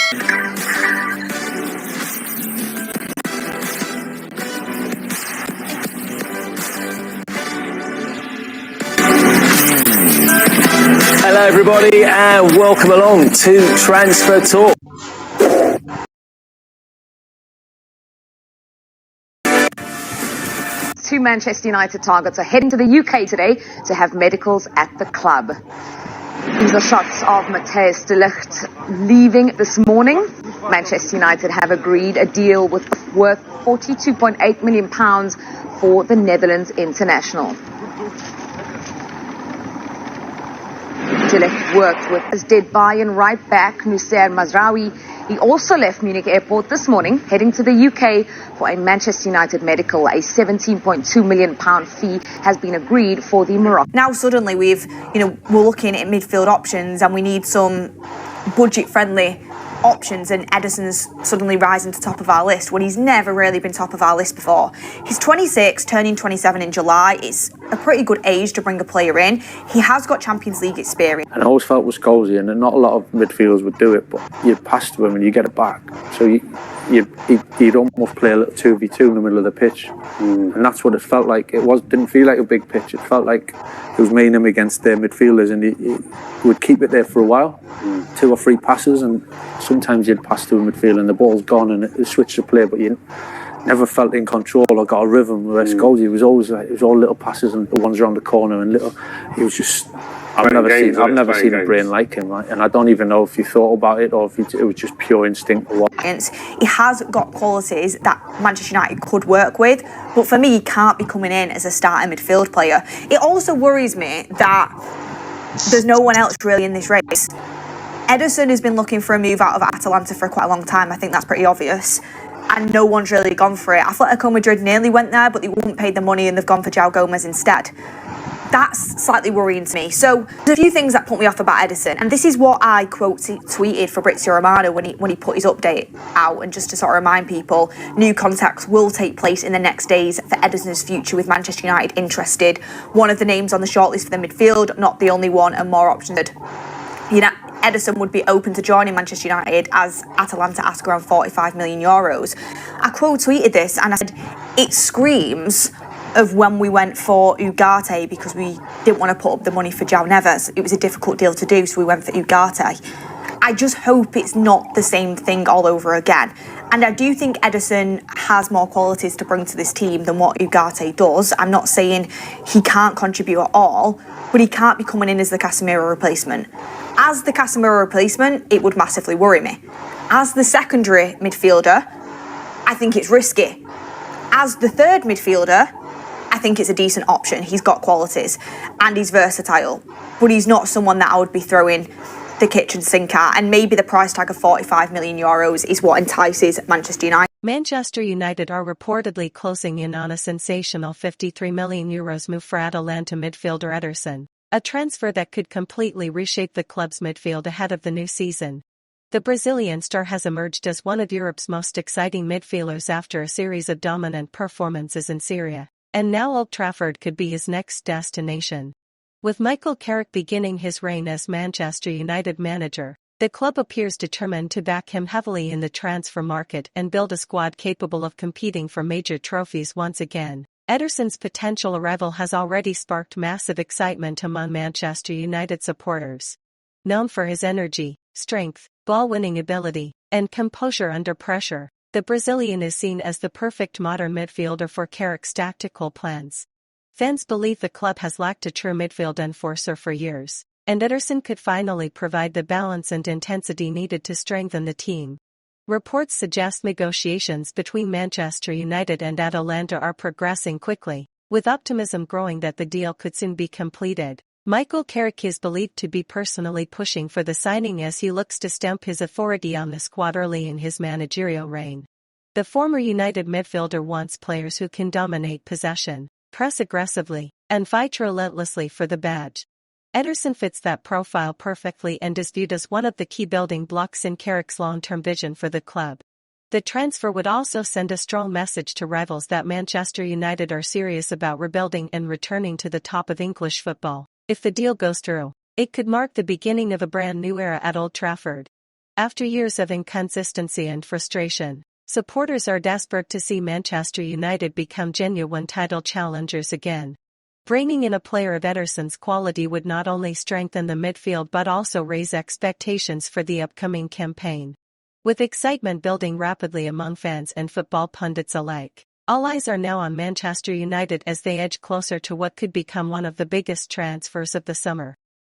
Hello everybody and welcome along to Transfer Talk. Two Manchester United targets are heading to the UK today to have medicals at the club. These are shots of Matthijs de Ligt leaving this morning. Manchester United have agreed a deal worth £42.8 million for the Netherlands international. De Ligt worked with, as did Bayern right back Noussair Mazraoui. He also left Munich Airport this morning, heading to the UK for a Manchester United medical. A £17.2 million fee has been agreed for the Moroccan. Now suddenly we're looking at midfield options and we need some budget-friendly options, and Ederson's suddenly rising to top of our list when he's never really been top of our list before. He's 26, turning 27 in July. It's a pretty good age to bring a player in. He has got Champions League experience. And I always felt was Scholesy, and not a lot of midfielders would do it, but you'd pass to him and you get it back. So you'd almost play a little 2v2 in the middle of the pitch. And that's what it felt like. Didn't feel like a big pitch. It felt like it was me and him against their midfielders, and he would keep it there for a while, 2 or 3 passes, and sometimes you'd pass to a midfielder and the ball's gone and it switched the play, but you never felt in control or got a rhythm. Whereas Scholesy was always like, it was all little passes and the ones around the corner and little. He was just. I've never seen a brain like him, right? And I don't even know if he thought about it or if it was just pure instinct or what. He has got qualities that Manchester United could work with, but for me, he can't be coming in as a starting midfield player. It also worries me that there's no one else really in this race. Ederson has been looking for a move out of Atalanta for quite a long time. I think that's pretty obvious. And no one's really gone for it. Atletico Madrid nearly went there, but they wouldn't pay the money and they've gone for João Gomez instead. That's slightly worrying to me. So there's a few things that put me off about Ederson, and this is what I tweeted Fabrizio Romano when he put his update out. And just to sort of remind people, new contacts will take place in the next days for Ederson's future, with Manchester United interested. One of the names on the shortlist for the midfield, not the only one, and more options. Ederson would be open to joining Manchester United as Atalanta ask around €45 million. I quote tweeted this and I said, it screams of when we went for Ugarte because we didn't want to put up the money for João Neves. It was a difficult deal to do, so we went for Ugarte. I just hope it's not the same thing all over again. And I do think Ederson has more qualities to bring to this team than what Ugarte does. I'm not saying he can't contribute at all, but he can't be coming in as the Casemiro replacement. As the Casemiro replacement, it would massively worry me. As the secondary midfielder, I think it's risky. As the third midfielder, I think it's a decent option. He's got qualities and he's versatile, but he's not someone that I would be throwing the kitchen sink at, and maybe the price tag of €45 million is what entices Manchester United. Manchester United are reportedly closing in on a sensational €53 million move for Atalanta midfielder Ederson, a transfer that could completely reshape the club's midfield ahead of the new season. The Brazilian star has emerged as one of Europe's most exciting midfielders after a series of dominant performances in Serie A, and now Old Trafford could be his next destination. With Michael Carrick beginning his reign as Manchester United manager, the club appears determined to back him heavily in the transfer market and build a squad capable of competing for major trophies once again. Ederson's potential arrival has already sparked massive excitement among Manchester United supporters. Known for his energy, strength, ball-winning ability, and composure under pressure, the Brazilian is seen as the perfect modern midfielder for Carrick's tactical plans. Fans believe the club has lacked a true midfield enforcer for years, and Ederson could finally provide the balance and intensity needed to strengthen the team. Reports suggest negotiations between Manchester United and Atalanta are progressing quickly, with optimism growing that the deal could soon be completed. Michael Carrick is believed to be personally pushing for the signing as he looks to stamp his authority on the squad early in his managerial reign. The former United midfielder wants players who can dominate possession, press aggressively, and fight relentlessly for the badge. Ederson fits that profile perfectly and is viewed as one of the key building blocks in Carrick's long-term vision for the club. The transfer would also send a strong message to rivals that Manchester United are serious about rebuilding and returning to the top of English football. If the deal goes through, it could mark the beginning of a brand new era at Old Trafford. After years of inconsistency and frustration, supporters are desperate to see Manchester United become genuine title challengers again. Bringing in a player of Ederson's quality would not only strengthen the midfield but also raise expectations for the upcoming campaign. With excitement building rapidly among fans and football pundits alike, all eyes are now on Manchester United as they edge closer to what could become one of the biggest transfers of the summer.